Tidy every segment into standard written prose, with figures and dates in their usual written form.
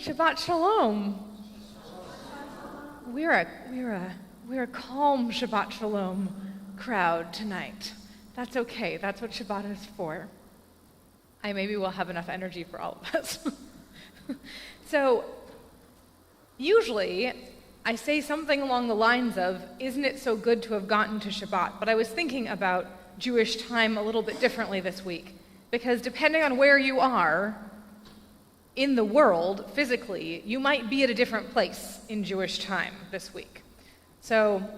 Shabbat Shalom. We're a calm Shabbat Shalom crowd tonight. That's okay. That's what Shabbat is for. Maybe we'll have enough energy for all of us. So, usually, I say something along the lines of, isn't it so good to have gotten to Shabbat? But I was thinking about Jewish time a little bit differently this week, because depending on where you are in the world, physically, you might be at a different place in Jewish time this week. So,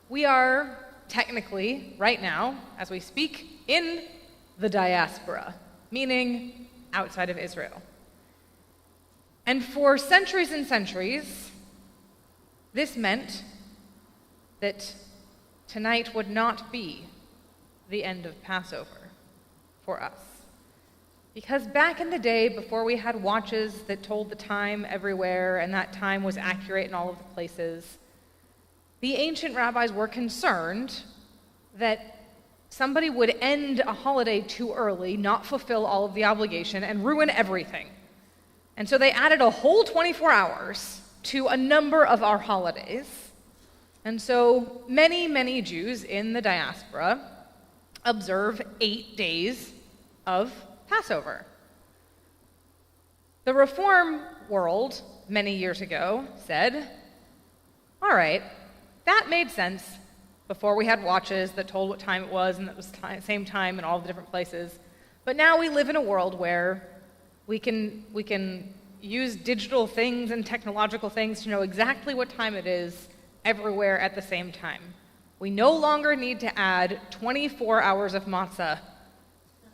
we are technically, right now, as we speak, in the diaspora, meaning outside of Israel. And for centuries and centuries, this meant that tonight would not be the end of Passover for us. Because back in the day, before we had watches that told the time everywhere and that time was accurate in all of the places, the ancient rabbis were concerned that somebody would end a holiday too early, not fulfill all of the obligation, and ruin everything. And so they added a whole 24 hours to a number of our holidays. And so many, many Jews in the diaspora observe 8 days of Passover. The Reform world, many years ago, said, all right, that made sense before we had watches that told what time it was and that was same time in all the different places. But now we live in a world where we can use digital things and technological things to know exactly what time it is everywhere at the same time. We no longer need to add 24 hours of matzah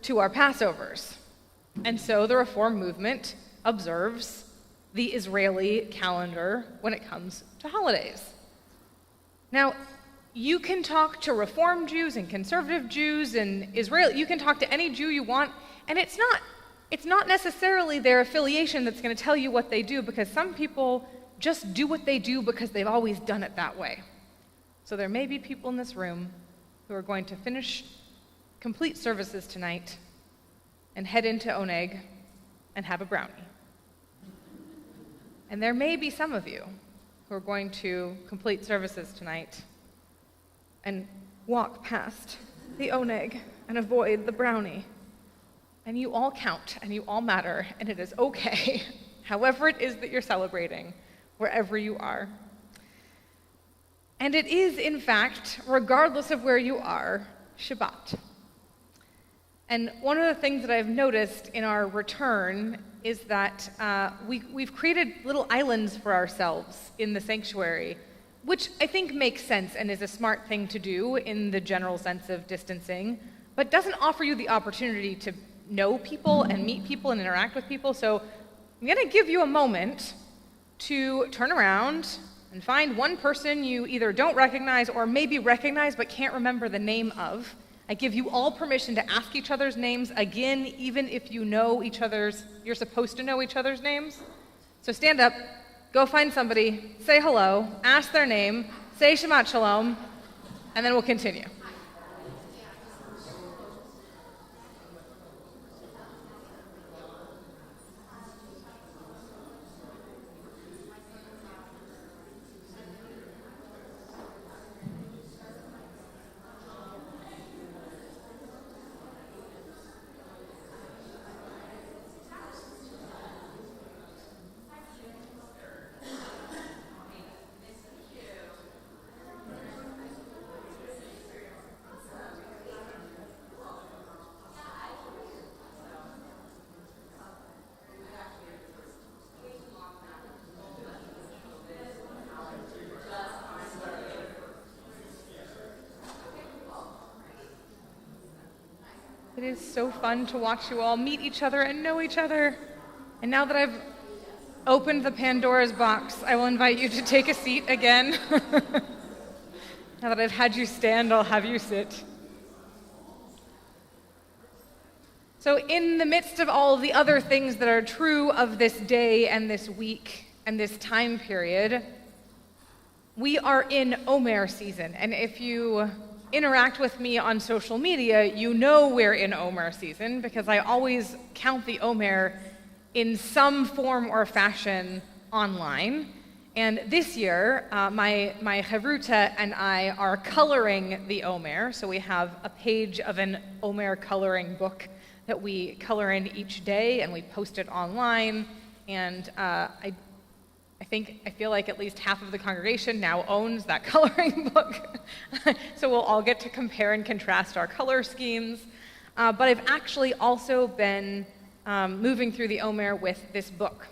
to our Passovers. And so the Reform movement observes the Israeli calendar when it comes to holidays. Now, you can talk to Reform Jews and conservative Jews and Israel. You can talk to any Jew you want, and it's not necessarily their affiliation that's going to tell you what they do, because some people just do what they do because they've always done it that way. So there may be people in this room who are going to finish complete services tonight and head into Oneg and have a brownie. And there may be some of you who are going to complete services tonight and walk past the Oneg and avoid the brownie. And you all count, and you all matter, and it is okay, however it is that you're celebrating, wherever you are. And it is, in fact, regardless of where you are, Shabbat. And one of the things that I've noticed in our return is that we've created little islands for ourselves in the sanctuary, which I think makes sense and is a smart thing to do in the general sense of distancing, but doesn't offer you the opportunity to know people and meet people and interact with people. So I'm going to give you a moment to turn around and find one person you either don't recognize or maybe recognize but can't remember the name of. I give you all permission to ask each other's names again, even if you know you're supposed to know each other's names. So stand up, go find somebody, say hello, ask their name, say Shabbat Shalom, and then we'll continue. It is so fun to watch you all meet each other and know each other. And now that I've opened the Pandora's box, I will invite you to take a seat again. Now that I've had you stand, I'll have you sit. So in the midst of all of the other things that are true of this day and this week and this time period, we are in Omer season. And if you interact with me on social media, you know we're in Omer season because I always count the Omer in some form or fashion online. And this year, my Chavruta and I are coloring the Omer. So we have a page of an Omer coloring book that we color in each day, and we post it online. And I feel like at least half of the congregation now owns that coloring book. So we'll all get to compare and contrast our color schemes. But I've actually also been moving through the Omer with this book,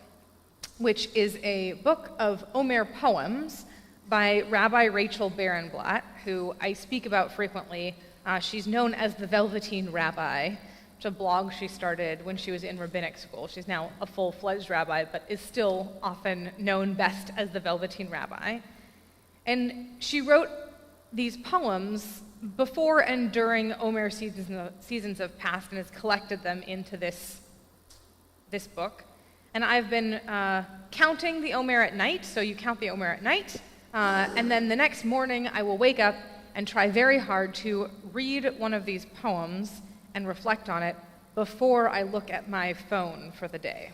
which is a book of Omer poems by Rabbi Rachel Barenblatt, who I speak about frequently. She's known as the Velveteen Rabbi, which is a blog she started when she was in rabbinic school. She's now a full-fledged rabbi, but is still often known best as the Velveteen Rabbi. And she wrote these poems before and during Omer seasons have passed and has collected them into this book. And I've been counting the Omer at night, so you count the Omer at night, and then the next morning I will wake up and try very hard to read one of these poems and reflect on it before I look at my phone for the day.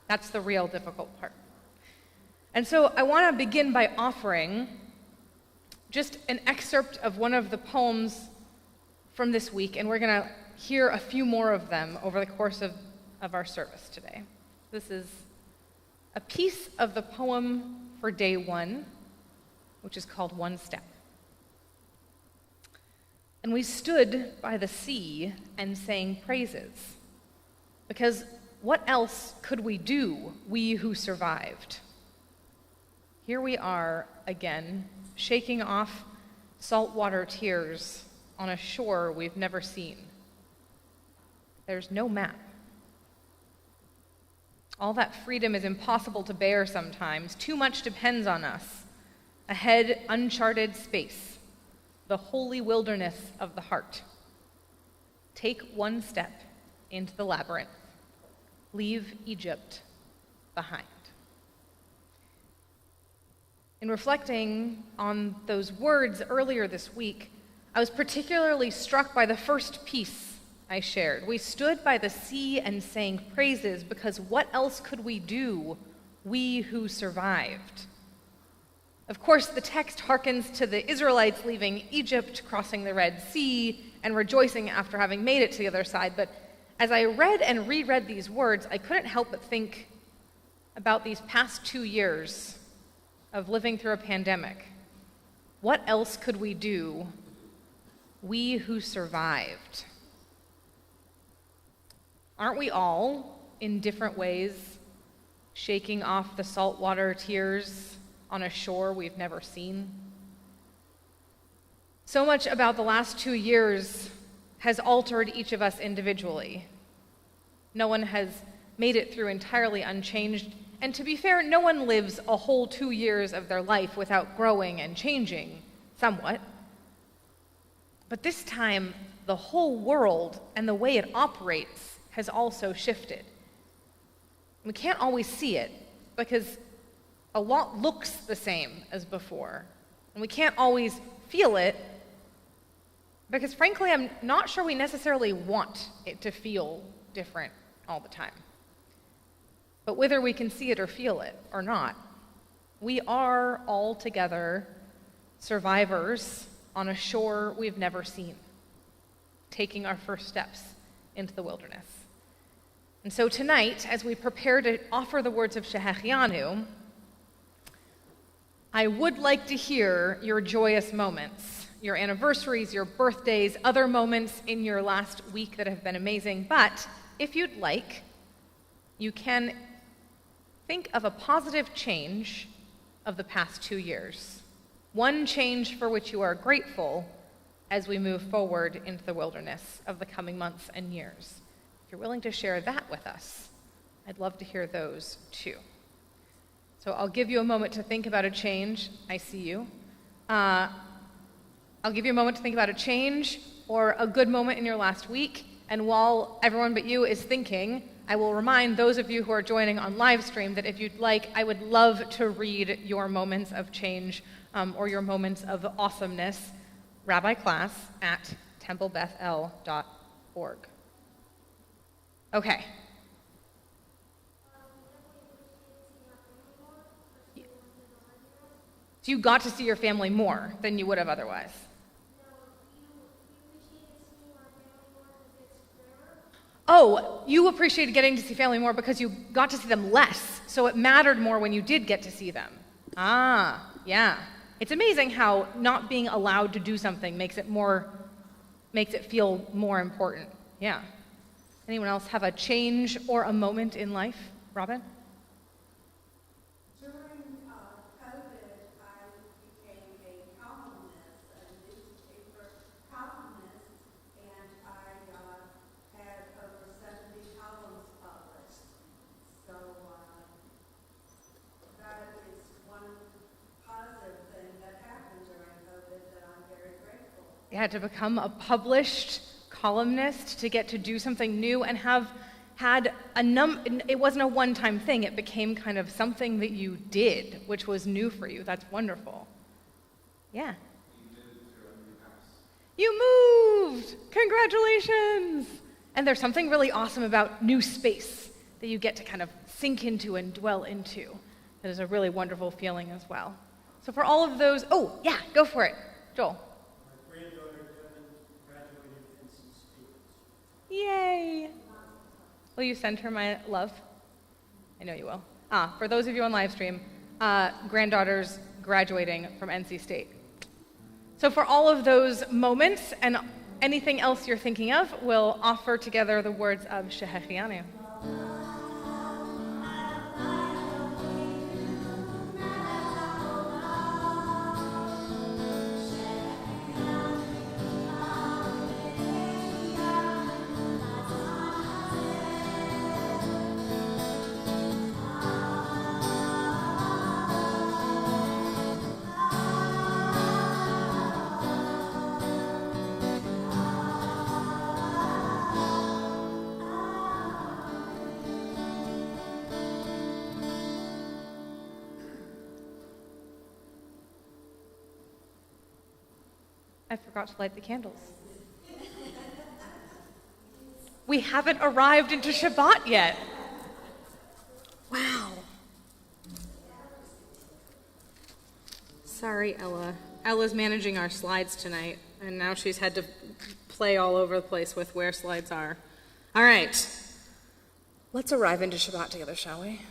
That's the real difficult part. And so I want to begin by offering just an excerpt of one of the poems from this week, and we're going to hear a few more of them over the course of our service today. This is a piece of the poem for day 1, which is called One Step. And we stood by the sea and sang praises, because what else could we do, we who survived? Here we are again, shaking off saltwater tears on a shore we've never seen. There's no map. All that freedom is impossible to bear sometimes. Too much depends on us. Ahead, uncharted space, the holy wilderness of the heart. Take one step into the labyrinth. Leave Egypt behind. In reflecting on those words earlier this week, I was particularly struck by the first piece I shared. We stood by the sea and sang praises, because what else could we do, we who survived? Of course, the text harkens to the Israelites leaving Egypt, crossing the Red Sea, and rejoicing after having made it to the other side. But as I read and reread these words, I couldn't help but think about these past 2 years of living through a pandemic. What else could we do, we who survived? Aren't we all, in different ways, shaking off the saltwater tears on a shore we've never seen? So much about the last 2 years has altered each of us individually. No one has made it through entirely unchanged, and to be fair, no one lives a whole 2 years of their life without growing and changing somewhat. But this time, the whole world and the way it operates has also shifted. We can't always see it because a lot looks the same as before. And we can't always feel it because, frankly, I'm not sure we necessarily want it to feel different all the time. But whether we can see it or feel it or not, we are all together survivors on a shore we've never seen, taking our first steps into the wilderness. And so tonight, as we prepare to offer the words of Shehechianu, I would like to hear your joyous moments, your anniversaries, your birthdays, other moments in your last week that have been amazing. But if you'd like, you can think of a positive change of the past 2 years. One change for which you are grateful as we move forward into the wilderness of the coming months and years. If you're willing to share that with us, I'd love to hear those too. So I'll give you a moment to think about a change. I see you. I'll give you a moment to think about a change or a good moment in your last week. And while everyone but you is thinking, I will remind those of you who are joining on live stream that if you'd like, I would love to read your moments of change or your moments of awesomeness, rabbiclass@templebethel.org. Okay, So you got to see your family more than you would have otherwise. Oh, you appreciated getting to see family more because you got to see them less, so it mattered more when you did get to see them. Ah, yeah. It's amazing how not being allowed to do something makes it feel more important. Yeah. Anyone else have a change or a moment in life? Robin? During COVID, I became a columnist, a newspaper columnist, and I had over 70 columns published. So that is one positive thing that happened during COVID that I'm very grateful for. Yeah, to become a published columnist, to get to do something new and have had it wasn't a one-time thing, it became kind of something that you did, which was new for you. That's wonderful. Yeah. You moved! Congratulations! And there's something really awesome about new space that you get to kind of sink into and dwell into. That is a really wonderful feeling as well. So for all of those, oh, yeah, go for it. Joel. Yay! Will you send her my love? I know you will. For those of you on live stream, granddaughter's graduating from NC State. So for all of those moments and anything else you're thinking of, we'll offer together the words of Shehechianu. I forgot to light the candles. We haven't arrived into Shabbat yet. Wow. Sorry, Ella. Ella's managing our slides tonight, and now she's had to play all over the place with where slides are. All right. Let's arrive into Shabbat together, shall we?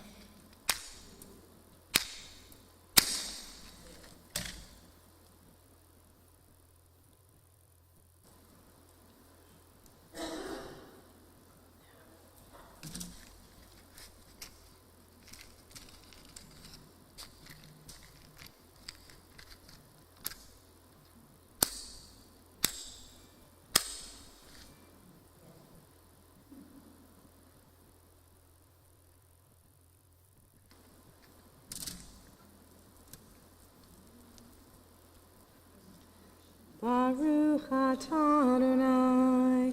Baruch atah Adonai,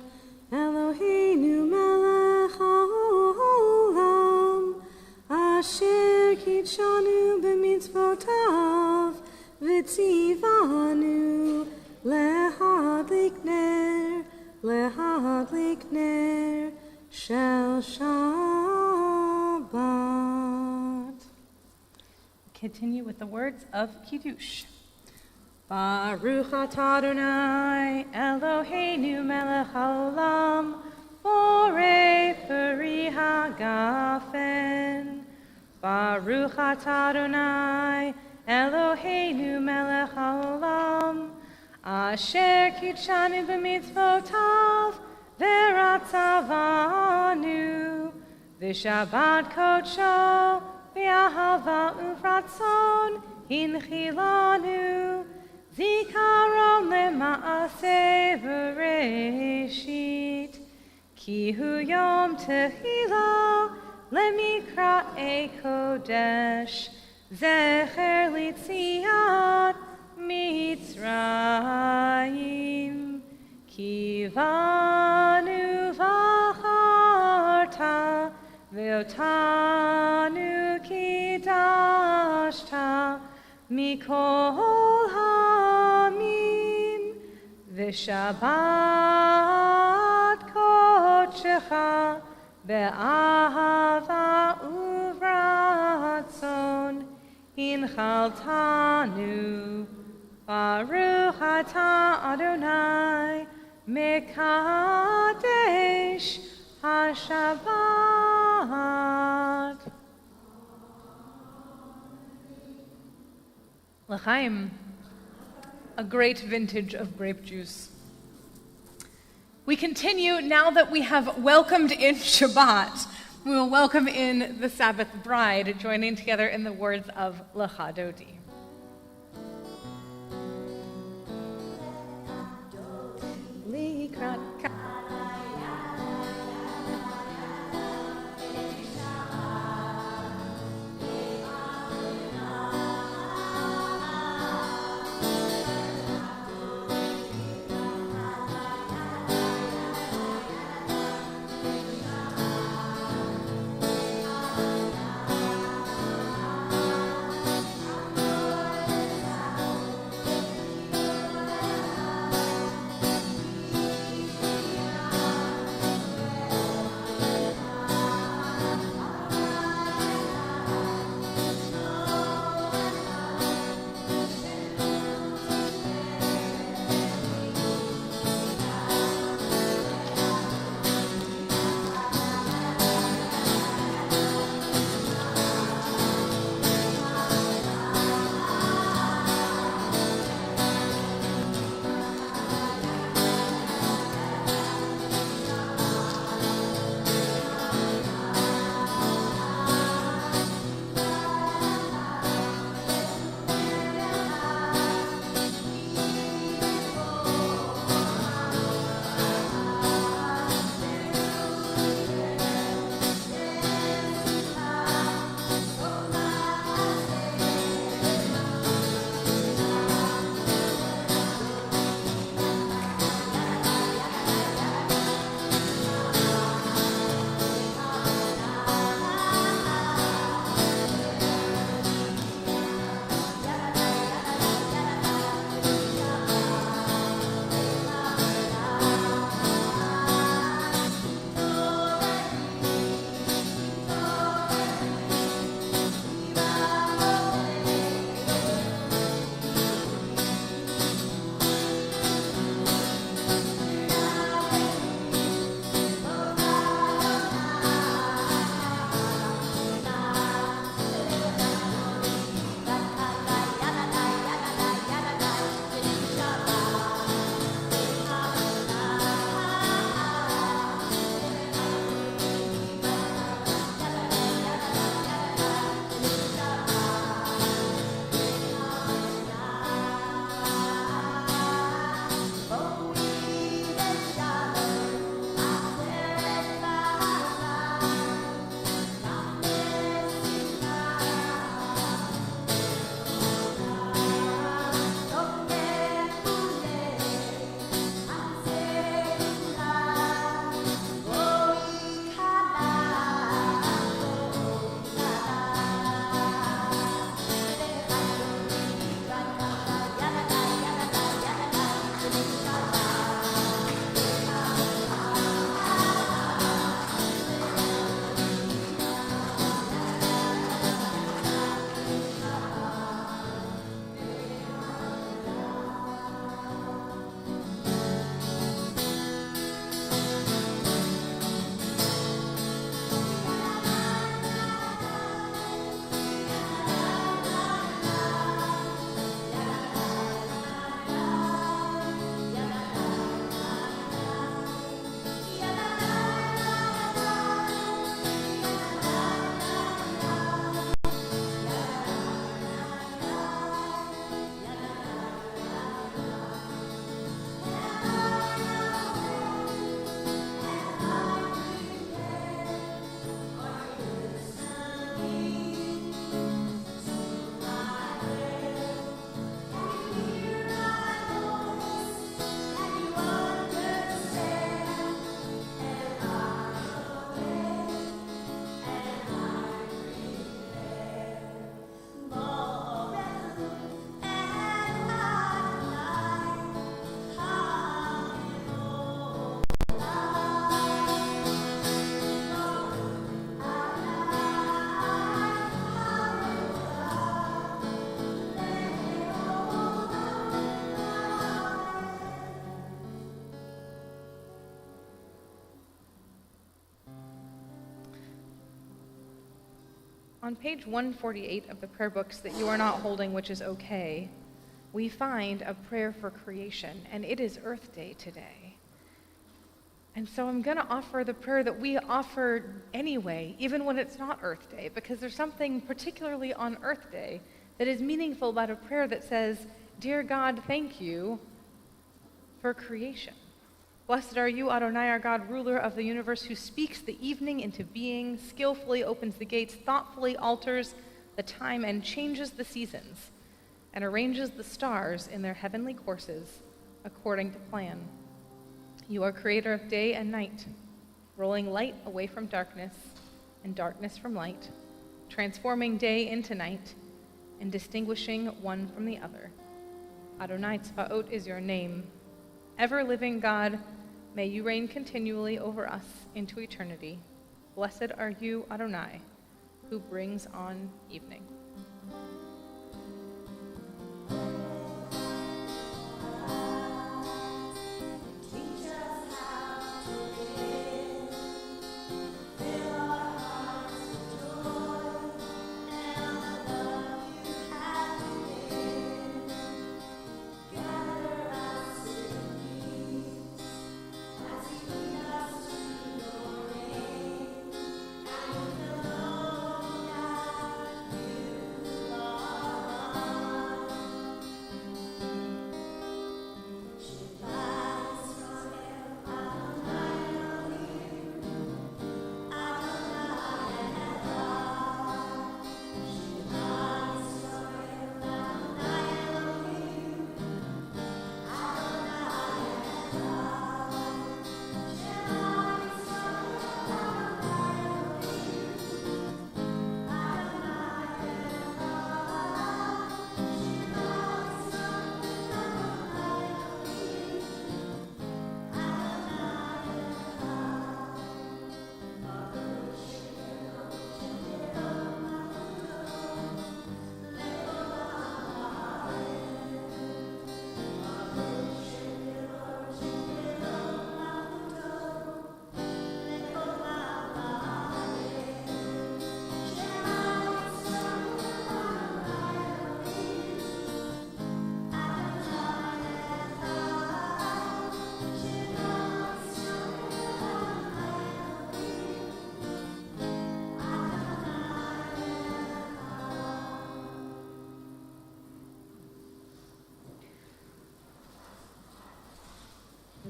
Eloheinu melech haolam, asher kitshanu b'mitzvotav, v'tzivanu lehadlik ner shel Shabbat. Continue with the words of Kiddush. Baruch atah Adonai, Eloheinu melech haolam, borei peri hagafen. Baruch atah Adonai, Eloheinu melech haolam, asher kitshanu b'mitzvotav, v'ratzavanu, v'shabbat kodsho, v'ahava uvratzon, hinchilanu, Zikaron lema'aseh v'reshit, ki hu yom tehila lemikra'e kodesh, zecher litziat Mitzrayim, ki vanu v'acharta ve'otanu kidashta mikol hamim v'shabbat kodshecha be'ahava uvratzon Hinchaltanu, Baruch atah Adonai, Mekadesh HaShabbat. L'chaim, a great vintage of grape juice. We continue now that we have welcomed in Shabbat. We will welcome in the Sabbath bride, joining together in the words of Lecha Dodi. On page 148 of the prayer books that you are not holding, which is okay, we find a prayer for creation, and it is Earth Day today. And so I'm going to offer the prayer that we offer anyway, even when it's not Earth Day, because there's something particularly on Earth Day that is meaningful about a prayer that says, "Dear God, thank you for creation. Blessed are you, Adonai, our God, ruler of the universe, who speaks the evening into being, skillfully opens the gates, thoughtfully alters the time and changes the seasons, and arranges the stars in their heavenly courses according to plan. You are creator of day and night, rolling light away from darkness and darkness from light, transforming day into night and distinguishing one from the other. Adonai Tzvaot is your name. Ever-living God, may you reign continually over us into eternity. Blessed are you, Adonai, who brings on evening."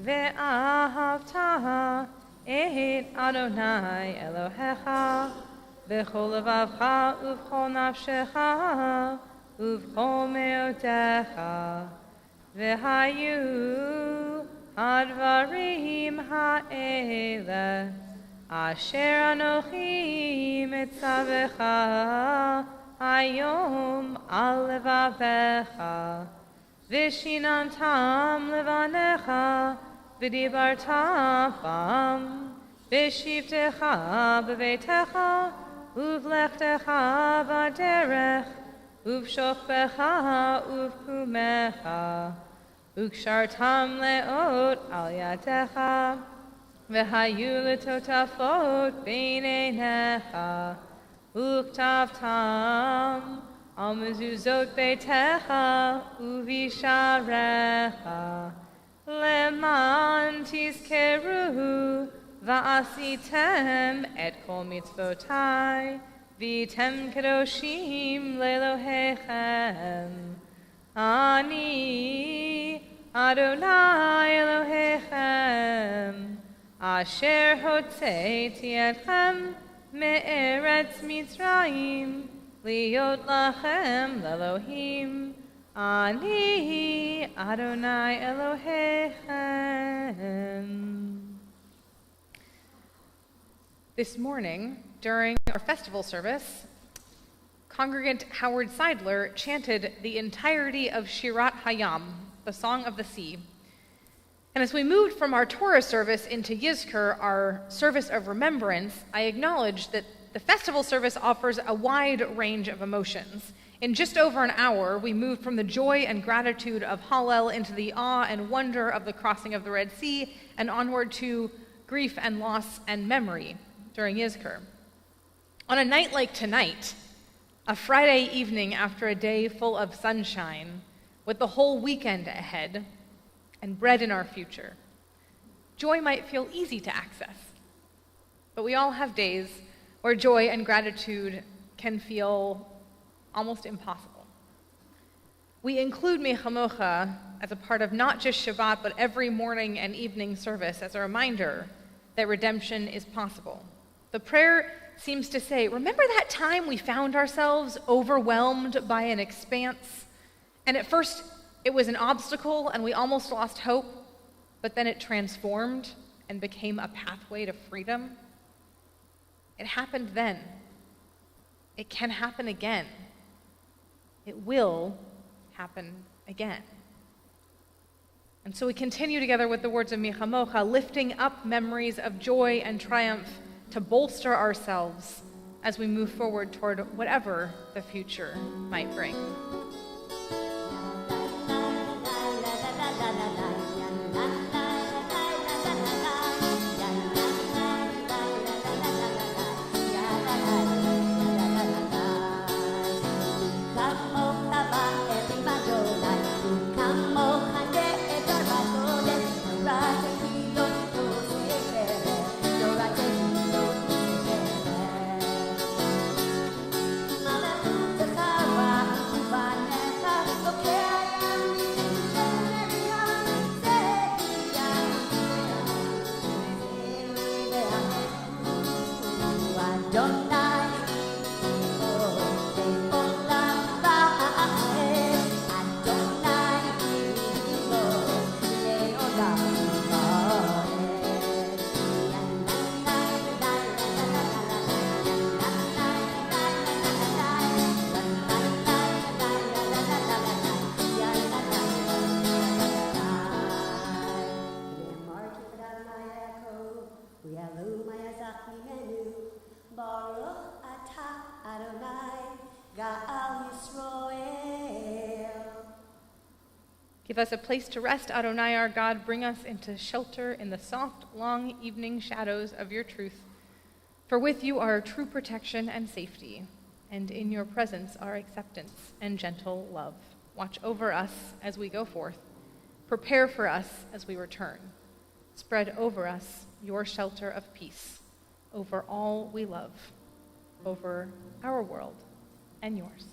ואהבת את אדוני אלוהיך בכל לבבך ובכל נפשך ובכל מאודך, והיו הדברים האלה אשר אנוכי מצווך היום על לבביך, ושיננתם לבניך ודיברת בם, בשבתך בביתך ובלכתך בדרך ובשוכבך ובקומך, וקשרתם לאות על ידך, והיו לטוטפות בין עיניך, וכתבתם על מזוזות ביתך ובשעריך, למען תזכרו ועשיתם את כל מצוותיי, והייתם קדושים לאלוהיכם. אני אדוני אלוהיכם, אשר הוצאתי אתכם מארץ מצרים, להיות לכם לאלוהים. אני אדוני אלוהיכם. This morning, during our festival service, congregant Howard Seidler chanted the entirety of Shirat Hayam, the Song of the Sea. And as we moved from our Torah service into Yizkor, our service of remembrance, I acknowledged that the festival service offers a wide range of emotions. In just over an hour, we moved from the joy and gratitude of Hallel into the awe and wonder of the crossing of the Red Sea, and onward to grief and loss and memory during Yizkor. On a night like tonight, A Friday evening after a day full of sunshine, with the whole weekend ahead, and bread in our future. Joy might feel easy to access, but we all have days where joy and gratitude can feel almost impossible. We include Mi Chamocha as a part of not just Shabbat, but every morning and evening service as a reminder that redemption is possible. The prayer seems to say, remember that time we found ourselves overwhelmed by an expanse? And at first it was an obstacle and we almost lost hope, but then it transformed and became a pathway to freedom. It happened then. It can happen again. It will happen again. And so we continue together with the words of Mi Chamocha, lifting up memories of joy and triumph to bolster ourselves as we move forward toward whatever the future might bring. Give us a place to rest, Adonai our God. Bring us into shelter in the soft, long evening shadows of your truth. For with you are true protection and safety, and in your presence are acceptance and gentle love. Watch over us as we go forth. Prepare for us as we return. Spread over us your shelter of peace, over all we love, over our world and yours.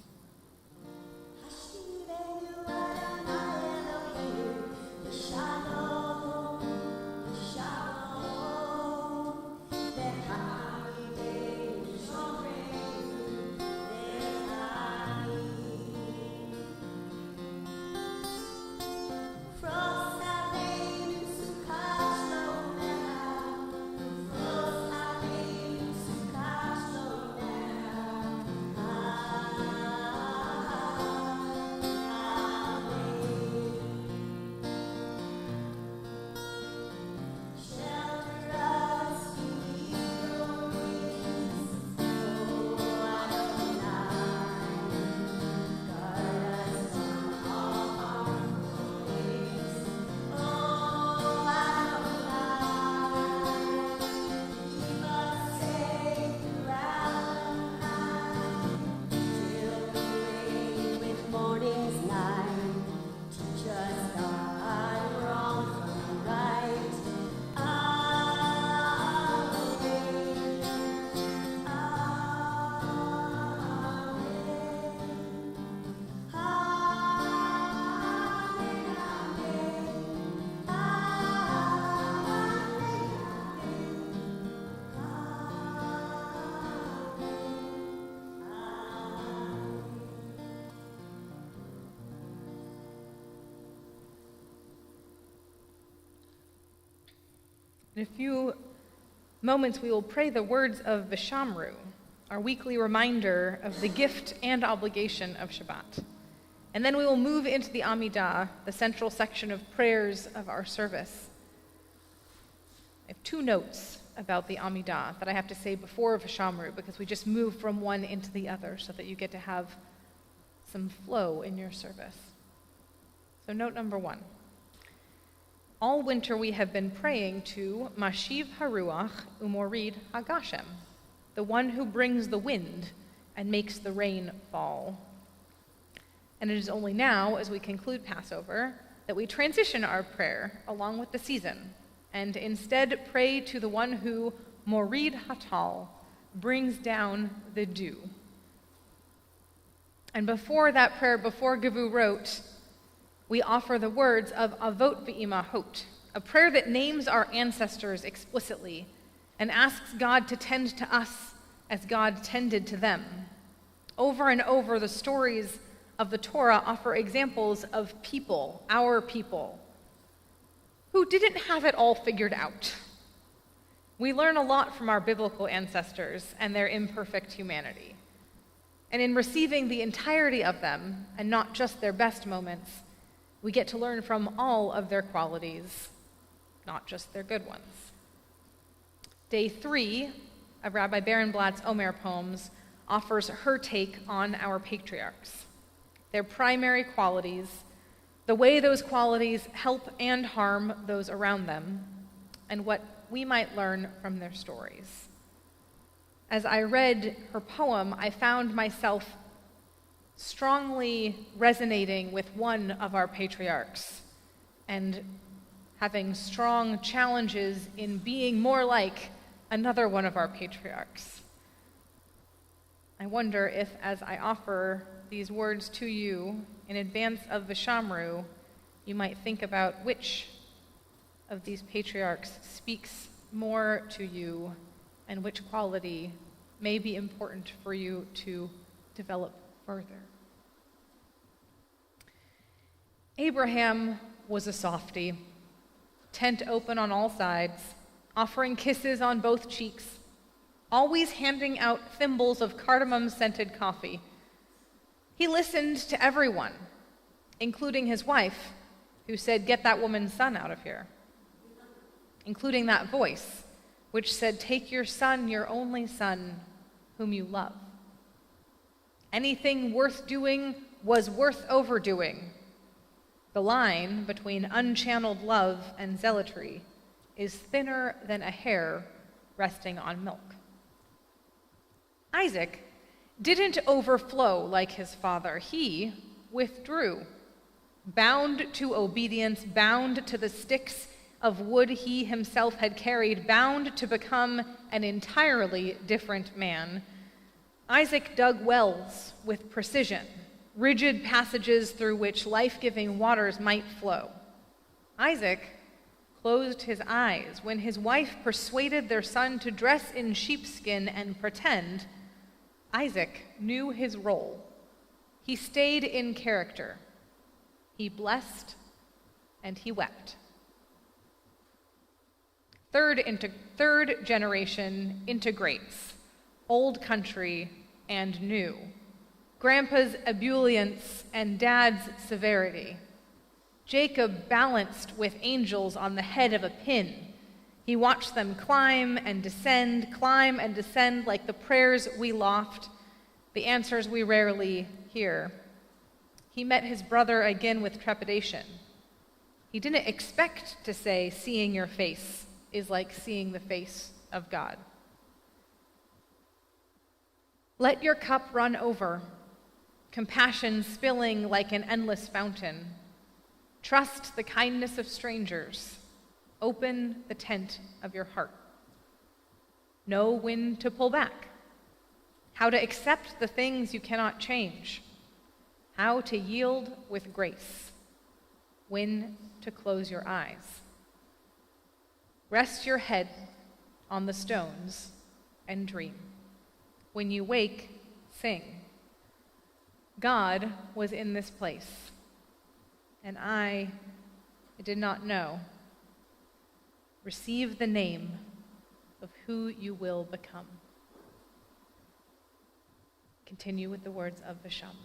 In a few moments, we will pray the words of Vishamru, our weekly reminder of the gift and obligation of Shabbat. And then we will move into the Amidah, the central section of prayers of our service. I have two notes about the Amidah that I have to say before Vishamru, because we just move from one into the other so that you get to have some flow in your service. So note number one. All winter we have been praying to Mashiv Haruach Umorid Hagashem, the one who brings the wind and makes the rain fall. And it is only now, as we conclude Passover, that we transition our prayer along with the season and instead pray to the one who, Morid Hatal, brings down the dew. And before that prayer, before Gavu wrote, we offer the words of Avot V'Imahot, a prayer that names our ancestors explicitly and asks God to tend to us as God tended to them. Over and over, the stories of the Torah offer examples of people, our people, who didn't have it all figured out. We learn a lot from our biblical ancestors and their imperfect humanity. And in receiving the entirety of them, and not just their best moments, we get to learn from all of their qualities, not just their good ones. Day 3 of Rabbi Barenblatt's Omer poems offers her take on our patriarchs, their primary qualities, the way those qualities help and harm those around them, and what we might learn from their stories. As I read her poem, I found myself strongly resonating with one of our patriarchs and having strong challenges in being more like another one of our patriarchs. I wonder if, as I offer these words to you in advance of Vishamru, you might think about which of these patriarchs speaks more to you and which quality may be important for you to develop further. Abraham was a softy, tent open on all sides, offering kisses on both cheeks, always handing out thimbles of cardamom-scented coffee. He listened to everyone, including his wife, who said, "Get that woman's son out of here," including that voice, which said, "Take your son, your only son, whom you love." Anything worth doing was worth overdoing. The line between unchanneled love and zealotry is thinner than a hair resting on milk. Isaac didn't overflow like his father. He withdrew, bound to obedience, bound to the sticks of wood he himself had carried, bound to become an entirely different man. Isaac dug wells with precision, rigid passages through which life-giving waters might flow. Isaac closed his eyes when his wife persuaded their son to dress in sheepskin and pretend. Isaac knew his role. He stayed in character. He blessed and he wept. Third generation integrates old country and new, grandpa's ebullience and dad's severity. Jacob balanced with angels on the head of a pin. He watched them climb and descend like the prayers we loft, the answers we rarely hear. He met his brother again with trepidation. He didn't expect to say, "Seeing your face is like seeing the face of God." Let your cup run over, compassion spilling like an endless fountain. Trust the kindness of strangers. Open the tent of your heart. Know when to pull back, how to accept the things you cannot change, how to yield with grace, when to close your eyes. Rest your head on the stones and dream. When you wake, sing. God was in this place, and I did not know. Receive the name of who you will become. Continue with the words of Vishamru.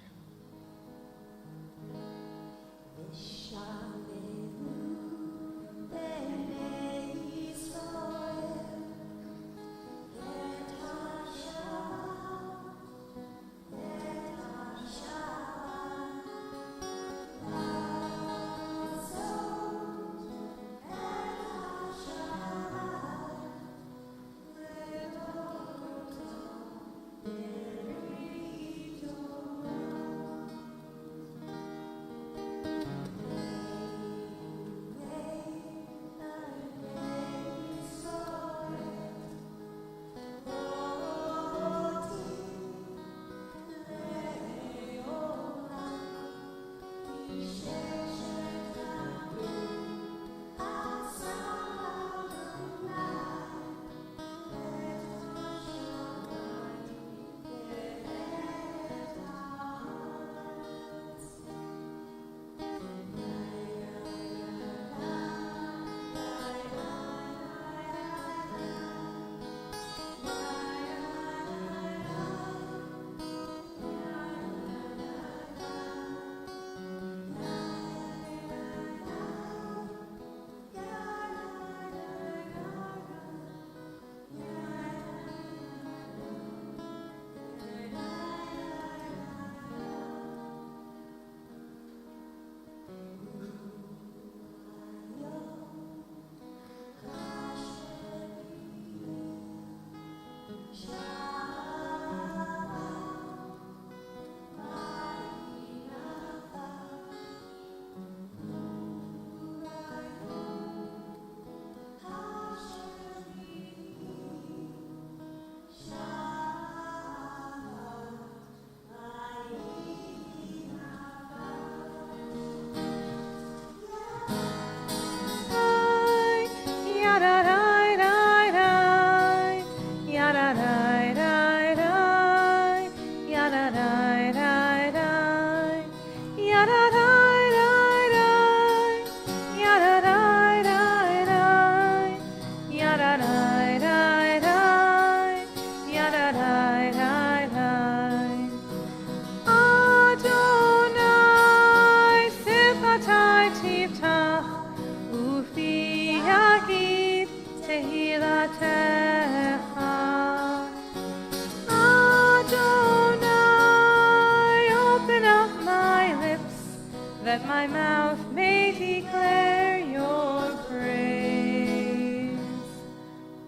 That my mouth may declare your praise.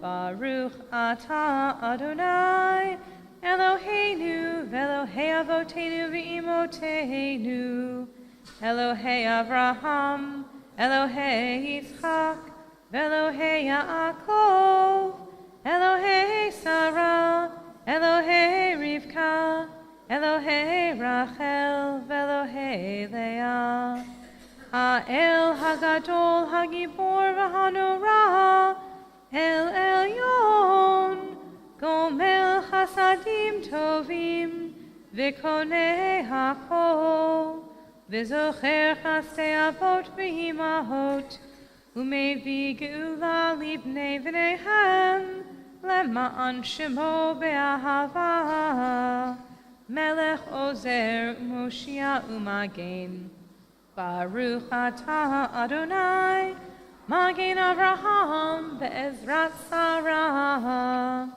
Baruch atah Adonai, Eloheinu, Elohei Avotenu v'Imotenu, Elohei Avraham, Elohei Yitzchak, Elohei Yaakov, Elohei Sarah, Elohei Rivka, Elohei Rachel, Elohei Leah, Ha'el Hagadol Hagibor V'Hanora, El Elyon, Gomel Chasadim Tovim, V'Konei Hakol, V'Zocher Chasdei Avot V'Imahot, U'Mevi Geula Libnei V'Neihem, Lema'an Shemo Be'ahava, Melech Ozer Moshia Umagen. Baruch atah Adonai, Magen Avraham Be'ezrat Sarah.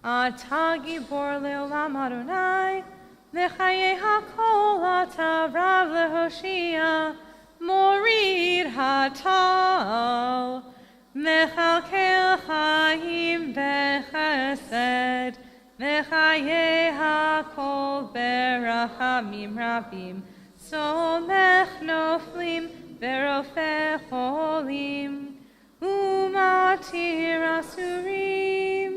Atah Gibor Leolam Adonai, Lechaye HaKol atah Rav Lehoshia, Morid Hatal, Mechalkel Chaim Bechesed, Mechaye HaKol Berachamim Rabim, Somech Noflim Verofeh Cholim, Umatir Asurim,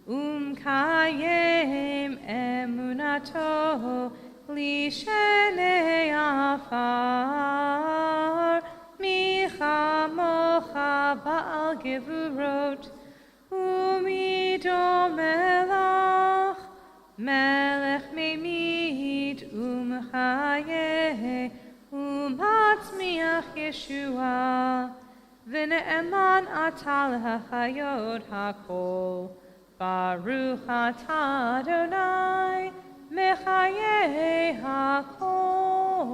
Kayem Emunato, Lishenei Afar, Micha Mocha Baal Gevurot, Umido Melach, Melech Memid, Chaye, Matzmiach Yeshua, V'ne'eman atal hachayot hakol, Baruch atah Adonai, Mechaye hakol.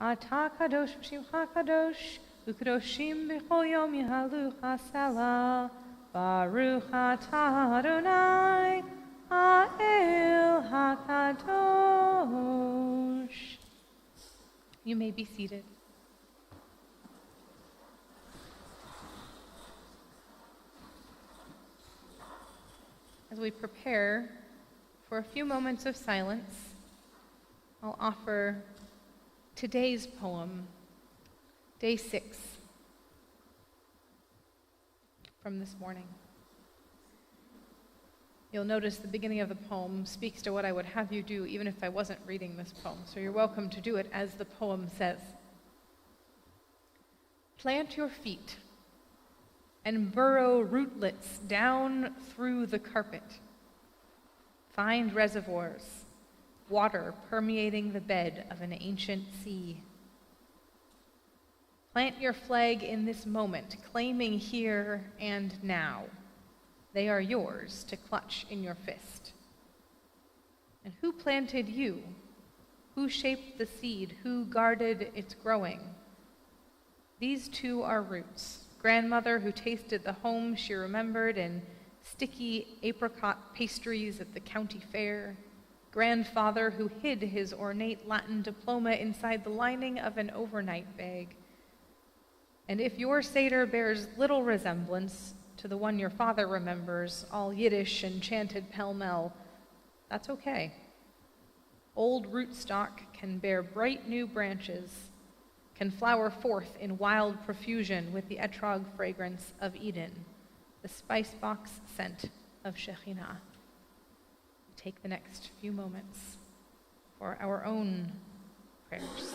Atah kadosh v'shimcha kadosh, U'kadoshim b'chol yom yihalu chasela, Baruch atah Adonai, Ha'el HaKadosh. You may be seated. As we prepare for a few moments of silence, I'll offer today's poem, Day 6, from this morning. You'll notice the beginning of the poem speaks to what I would have you do even if I wasn't reading this poem, so you're welcome to do it as the poem says. Plant your feet and burrow rootlets down through the carpet. Find reservoirs, water permeating the bed of an ancient sea. Plant your flag in this moment, claiming here and now. They are yours to clutch in your fist. And who planted you? Who shaped the seed? Who guarded its growing? These two are roots. Grandmother who tasted the home she remembered in sticky apricot pastries at the county fair. Grandfather who hid his ornate Latin diploma inside the lining of an overnight bag. And if your Seder bears little resemblance to the one your father remembers, all Yiddish and chanted pell-mell, that's okay. Old rootstock can bear bright new branches, can flower forth in wild profusion with the etrog fragrance of Eden, the spice box scent of Shekhinah. Take the next few moments for our own prayers.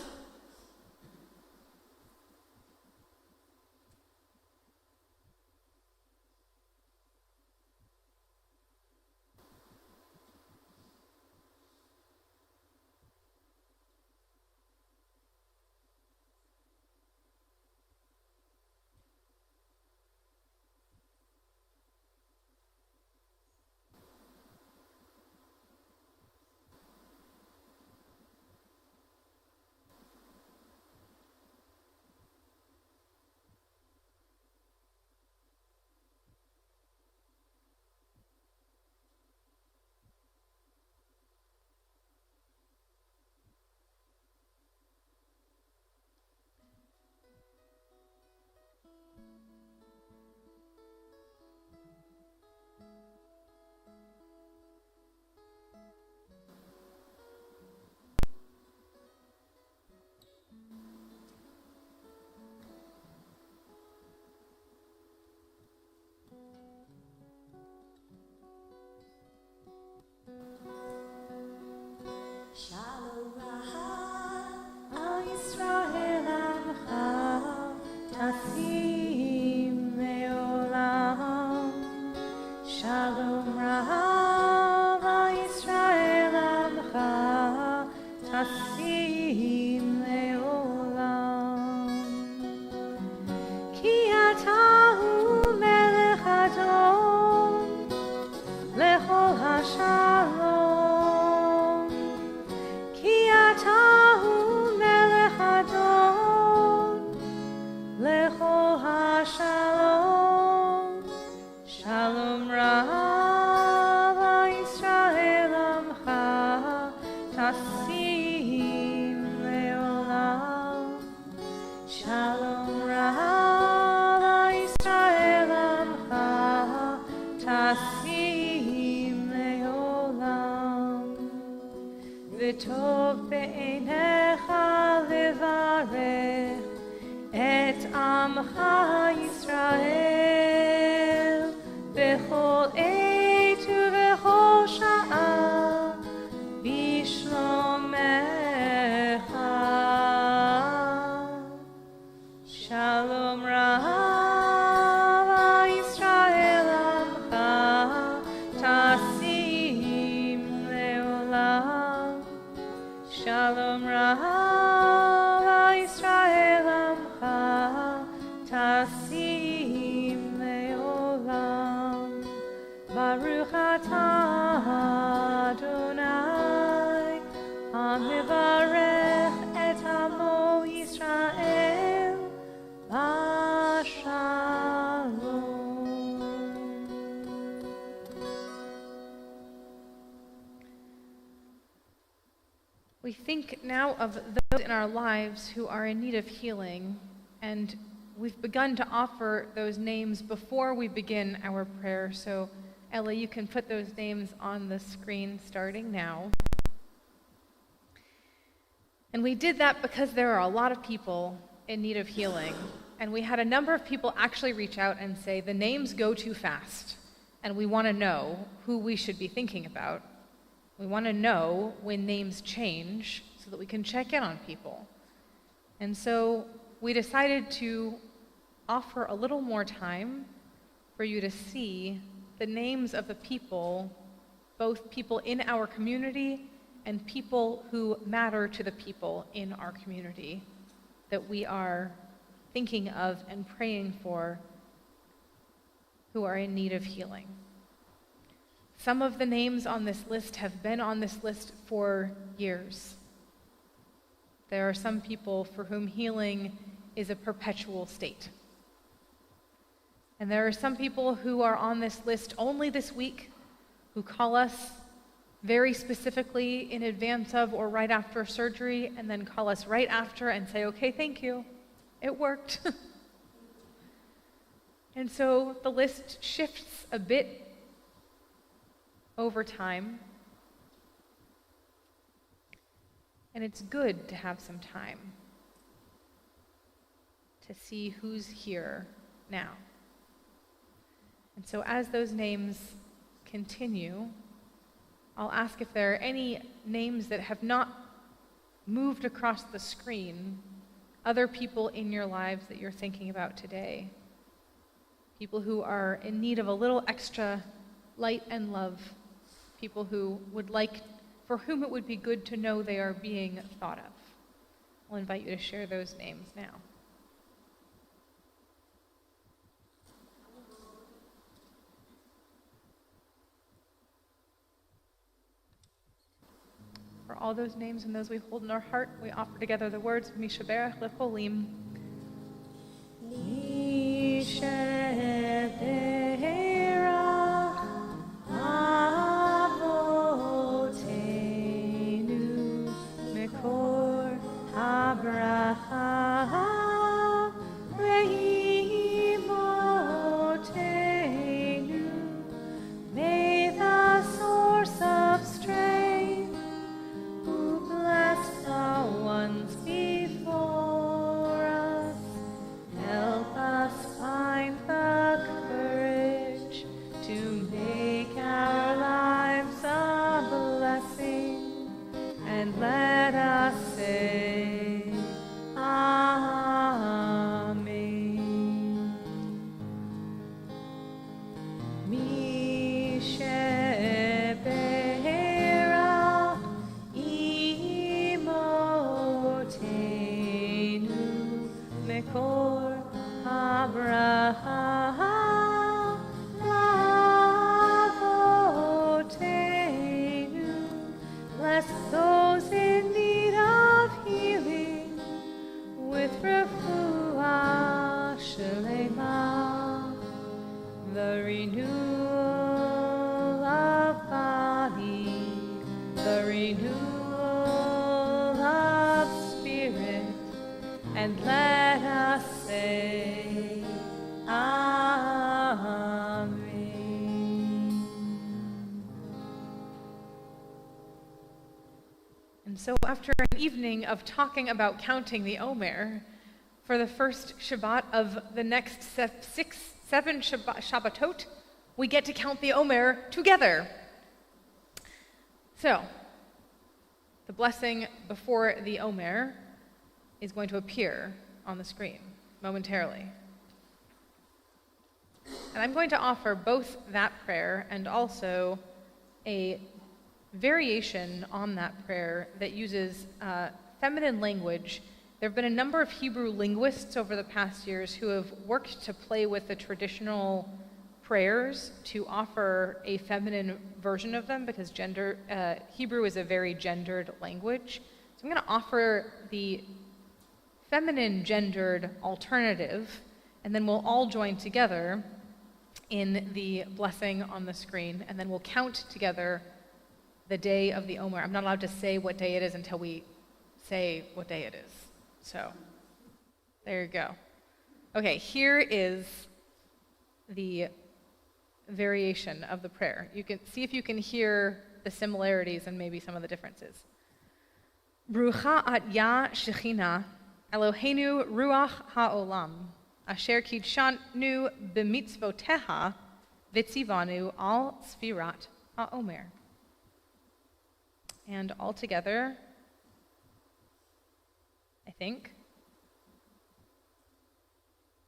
Shalom Rav Yisrael Amcha Tasim Leolam Ki Atahu Melech Adon Lechol HaShalom Ki Atahu Melech Adon Lechol HaShalom Shalom Rav Yisrael Amcha Tasim Leolam Shalom Rav Yisrael Amcha Tasim Leolam V'tov be'einecha levarech et Amcha Yisrael Bechol eit uvechol sha'a bishlomecha Shalom Rav Yisrael Amcha Tasim Leolam Shalom Rav Yisrael Amcha Tasim Leolam Baruch atah Adonai Hamivarech et Amo Yisrael Bashalom. We think now of those in our lives who are in need of healing, and we've begun to offer those names before we begin our prayer. So Ella, you can put those names on the screen starting now. And we did that because there are a lot of people in need of healing. And we had a number of people actually reach out and say, the names go too fast, and we want to know who we should be thinking about. We want to know when names change so that we can check in on people. And so we decided to offer a little more time for you to see the names of the people, both people in our community and people who matter to the people in our community that we are thinking of and praying for who are in need of healing. Some of the names on this list have been on this list for years. There are some people for whom healing is a perpetual state. And there are some people who are on this list only this week, who call us very specifically in advance of or right after surgery, and then call us right after and say, okay, thank you, it worked. And so the list shifts a bit over time. And it's good to have some time to see who's here now. And so as those names continue, I'll ask if there are any names that have not moved across the screen, other people in your lives that you're thinking about today, people who are in need of a little extra light and love, people who would like, for whom it would be good to know they are being thought of. I'll invite you to share those names now. For all those names and those we hold in our heart, we offer together the words of Mishaberach Lecholim. Mishaberach Avotenu Mekor HaBracha Leimotenu. May the source of strength who blessed the ones before us, help us find the courage to make our lives a blessing, and let us say, Amen. And so after an evening of talking about counting the Omer, for the first Shabbat of the next 7 Shabbatot, we get to count the Omer together. So, the blessing before the Omer is going to appear on the screen momentarily. And I'm going to offer both that prayer and also a variation on that prayer that uses feminine language. There have been a number of Hebrew linguists over the past years who have worked to play with the traditional prayers to offer a feminine version of them because Hebrew is a very gendered language. So I'm going to offer the feminine gendered alternative, and then we'll all join together in the blessing on the screen, and then we'll count together the day of the Omer. I'm not allowed to say what day it is until we say what day it is. So, there you go. Okay, here is the variation of the prayer. You can see if you can hear the similarities and maybe some of the differences. Brucha at ya shechina, Eloheinu ruach ha'olam, asher kidshanu b'mitzvoteha, vitzivanu al sfirat ha'omer. And all together, I think.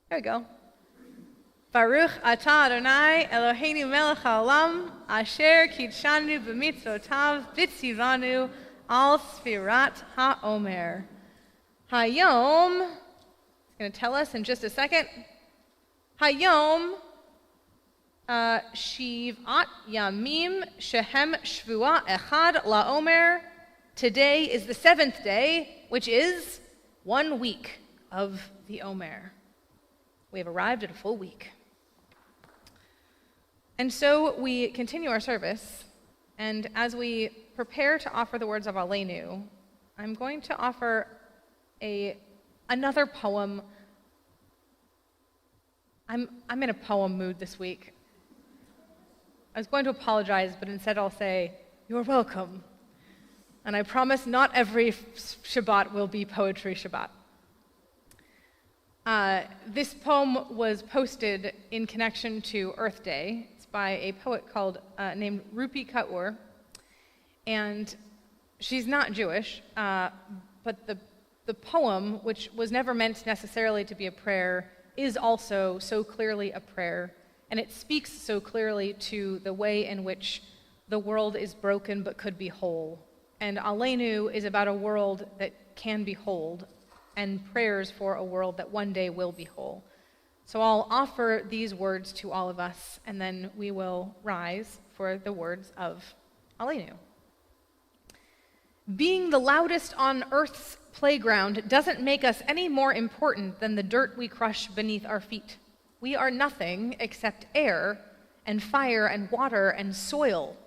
There we go. Baruch atah Adonai Eloheinu melech haolam asher kidshanu b'mitzvotav vitzivanu al sfirat ha'omer. Hayom, it's going to tell us in just a second. Hayom Shivat Yamim Shehem Shvua Echad LaOmer. Today is the 7th day, which is 1 week of the Omer. We have arrived at a full week. And so we continue our service, and as we prepare to offer the words of Aleinu, I'm going to offer another poem. I'm in a poem mood this week. I was going to apologize, but instead I'll say, "You're welcome." And I promise not every Shabbat will be Poetry Shabbat. This poem was posted in connection to Earth Day. It's by a poet named Rupi Kaur. And she's not Jewish, but the poem, which was never meant necessarily to be a prayer, is also so clearly a prayer. And it speaks so clearly to the way in which the world is broken but could be whole. And Aleinu is about a world that can be whole, and prayers for a world that one day will be whole. So I'll offer these words to all of us, and then we will rise for the words of Aleinu. Being the loudest on Earth's playground doesn't make us any more important than the dirt we crush beneath our feet. We are nothing except air and fire and water and soil.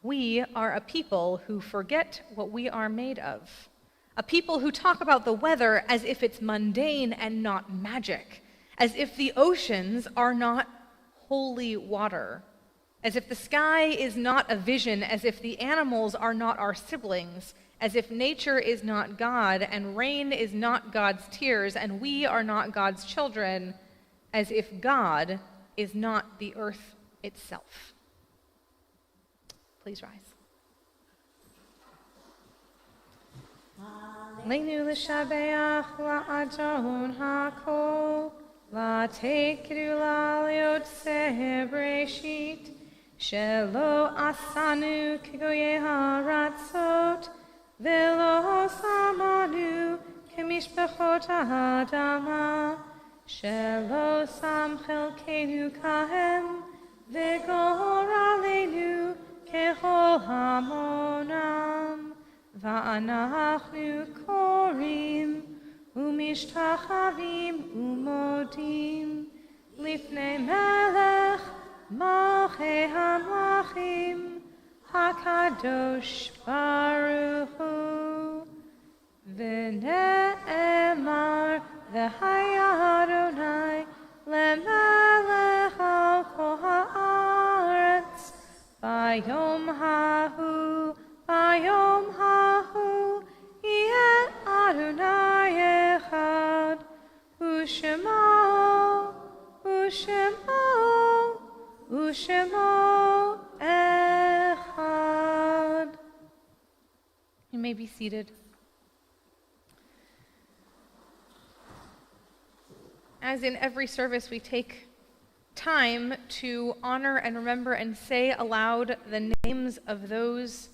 We are a people who forget what we are made of. A people who talk about the weather as if it's mundane and not magic, as if the oceans are not holy water, as if the sky is not a vision, as if the animals are not our siblings, as if nature is not God and rain is not God's tears and we are not God's children, as if God is not the earth itself. Please rise. Aleinu l'shabeach la'adon ha'kol, la'tekidu la'yotzeh bereshit, shelo asanu kegoyeh ha'ratzot, velo samanu kemishpechot ha'adama, shelo sam chelkenu kahem, v'gor aleinu kechol hamonam, va'anachnu korim, umishtachavim umodim, lifnei melech malchei hamachim, hakadosh baruch hu, v'ne'emar v'haya Adonai lemelech al kol ha'aretz, bayom hahu U'shemo echad. You may be seated. As in every service, we take time to honor and remember and say aloud the names of those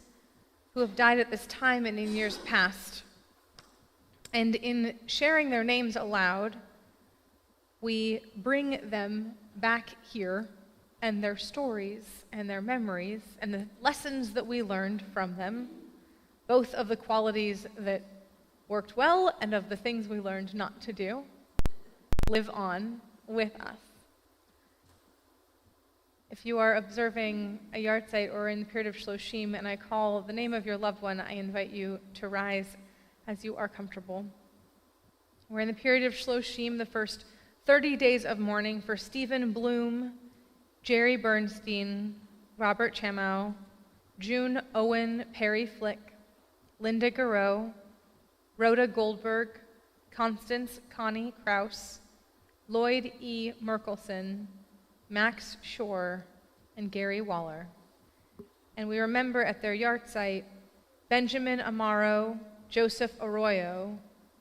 who have died at this time and in years past. And in sharing their names aloud, we bring them back here and their stories and their memories and the lessons that we learned from them, both of the qualities that worked well and of the things we learned not to do, live on with us. If you are observing a yahrzeit or in the period of Shloshim and I call the name of your loved one, I invite you to rise as you are comfortable. We're in the period of Shloshim, the first 30 days of mourning for Stephen Bloom, Jerry Bernstein, Robert Chamow, June Owen Perry Flick, Linda Garreau, Rhoda Goldberg, Constance Connie Kraus, Lloyd E. Merkelson, Max Shore, and Gary Waller. And we remember at their yahrzeit Benjamin Amaro, Joseph Arroyo,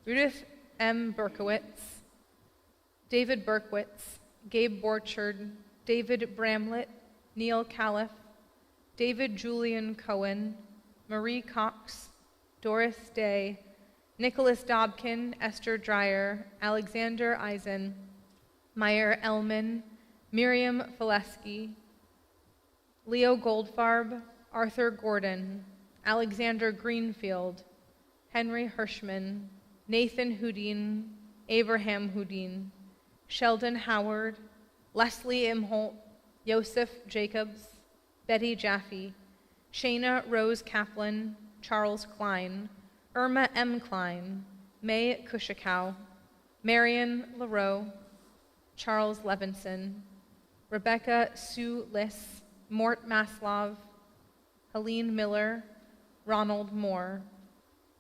Judith M. Berkowitz, David Berkowitz, Gabe Borchard, David Bramlett, Neil Califf, David Julian Cohen, Marie Cox, Doris Day, Nicholas Dobkin, Esther Dreyer, Alexander Eisen, Meyer Ellman, Miriam Fileski, Leo Goldfarb, Arthur Gordon, Alexander Greenfield, Henry Hirschman, Nathan Houdin, Abraham Houdin, Sheldon Howard, Leslie Imholt, Joseph Jacobs, Betty Jaffe, Shayna Rose Kaplan, Charles Klein, Irma M. Klein, May Kushikow, Marion LaRoe, Charles Levinson, Rebecca Sue Liss, Mort Maslov, Helene Miller, Ronald Moore,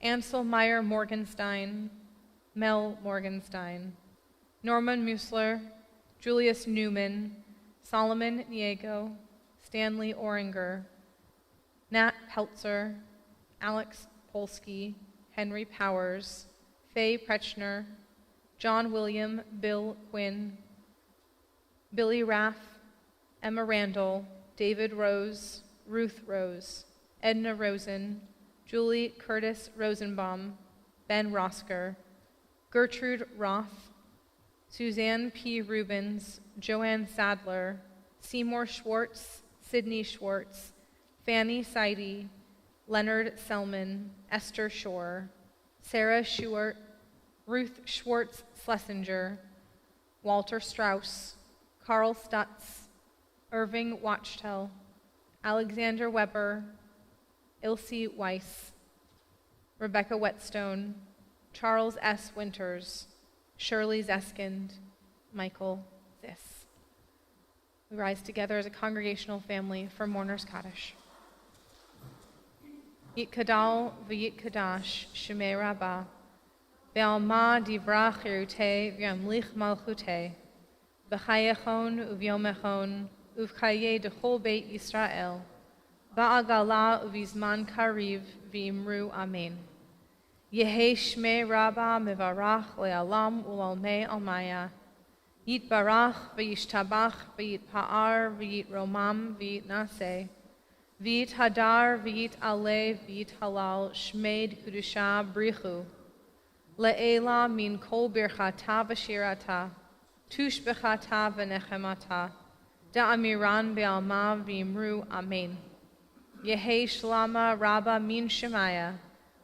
Ansel Meyer Morgenstein, Mel Morgenstein, Norman Musler, Julius Newman, Solomon Niego, Stanley Oringer, Nat Peltzer, Alex Polsky, Henry Powers, Faye Prechner, John William Bill Quinn, Billy Raff, Emma Randall, David Rose, Ruth Rose, Edna Rosen, Julie Curtis Rosenbaum, Ben Rosker, Gertrude Roth, Suzanne P. Rubens, Joanne Sadler, Seymour Schwartz, Sidney Schwartz, Fanny Seide, Leonard Selman, Esther Shore, Sarah Schubert, Ruth Schwartz Schlesinger, Walter Strauss, Carl Stutz, Irving Wachtel, Alexander Weber, Ilse Weiss, Rebecca Whetstone, Charles S. Winters, Shirley Zeskind, Michael Ziss. We rise together as a congregational family for Mourners Kaddish. Yit Kadal v'yit Kadash Shemei Rabbah Ve'alma divra chirute v'yamlich malchute v'chayechon uvyomechon uvchaye dechol beit Yisrael ba'agala uvizman kariv v'imru amen. Yehe Shmei Rabbah mevarach le'alam u'lalmei almaya Yit barach v'yishtabach v'yit pa'ar v'yit romam v'yit naseh V'yit hadar v'yit ale v'yit halal shmeid kudusha brichu le'ela min kol birchata v'shirata tush b'chata v'nechemata da'amiran be'alma v'imru amen. Yehe shlama rabba min shemaya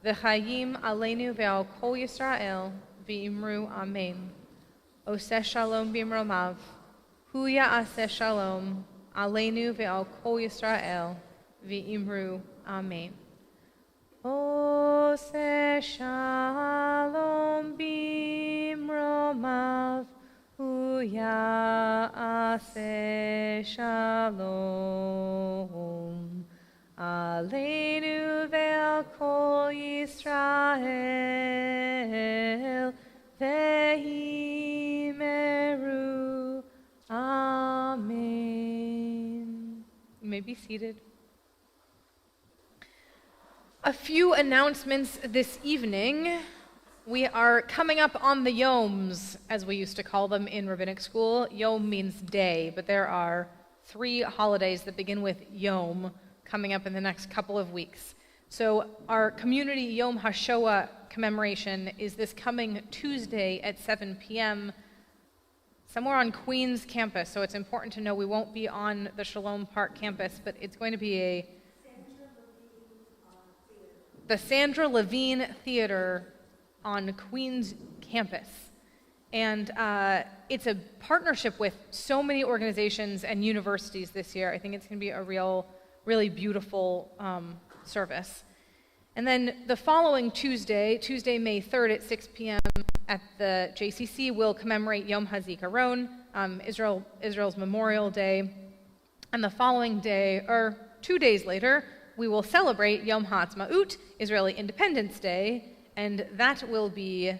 v'chayim aleinu ve'al kol Yisrael v'imru amen. Oseh shalom b'imromav hu ya'aseh shalom aleinu ve'al kol Yisrael v'imru amen. Oseh shalom b'imromav hu ya'aseh shalom aleinu ve'al kol Yisrael v'imru amen. may be seated. A few announcements this evening. We are coming up on the Yoms, as we used to call them in rabbinic school. Yom means day, but there are 3 holidays that begin with Yom coming up in the next couple of weeks. So our community Yom HaShoah commemoration is this coming Tuesday at 7 p.m. somewhere on Queens campus. So it's important to know we won't be on the Shalom Park campus, but it's going to be the Sandra Levine Theater on Queens campus. And it's a partnership with so many organizations and universities this year. I think it's going to be a really beautiful service. And then the following Tuesday, May 3rd at 6 p.m. at the JCC, we'll commemorate Yom HaZikaron, Israel's Memorial Day. And the following day, or 2 days later, we will celebrate Yom HaAtzmaut, Israeli Independence Day, and that will be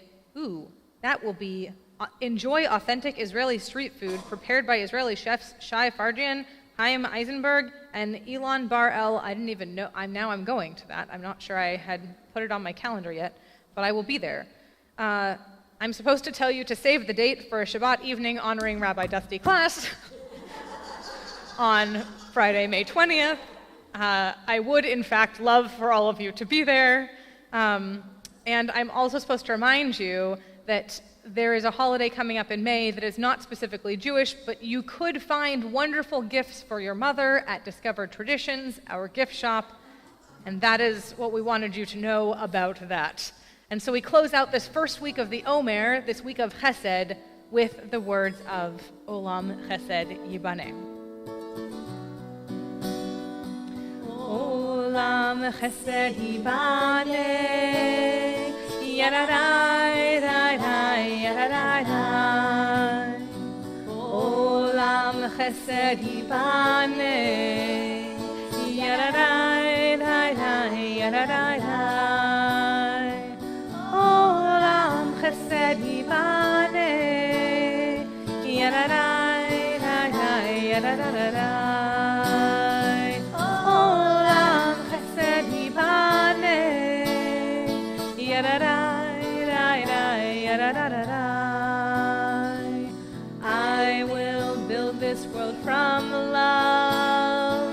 enjoy authentic Israeli street food prepared by Israeli chefs Shai Farjian, Chaim Eisenberg, and Elon Bar-El. I didn't even know, I'm going to that. I'm not sure I had put it on my calendar yet, but I will be there. I'm supposed to tell you to save the date for a Shabbat evening honoring Rabbi Dusty class on Friday, May 20th. I would, in fact, love for all of you to be there. And I'm also supposed to remind you that there is a holiday coming up in May that is not specifically Jewish, but you could find wonderful gifts for your mother at Discovered Traditions, our gift shop, and that is what we wanted you to know about that. And so we close out this first week of the Omer, this week of Chesed, with the words of Olam Chesed Yibaneh. Olam Chesed Yibaneh, Yadadai, Dai, Yadadai. Olam Chesed Yibaneh, Yadadai, Dai, Yadadai. Olam Chesed Yibaneh, Yadadai, Dai, Yadadai. Olam Chesed Yibaneh, Yadadai. I will build this world from love.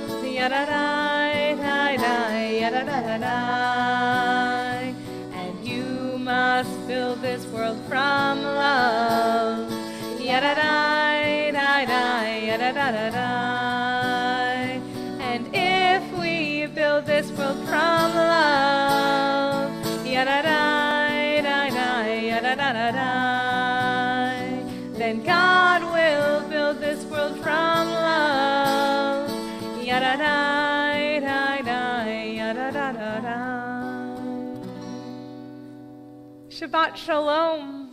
And you must build this world from love. And if we build this world from love, then God will build this world from love. Shabbat Shalom.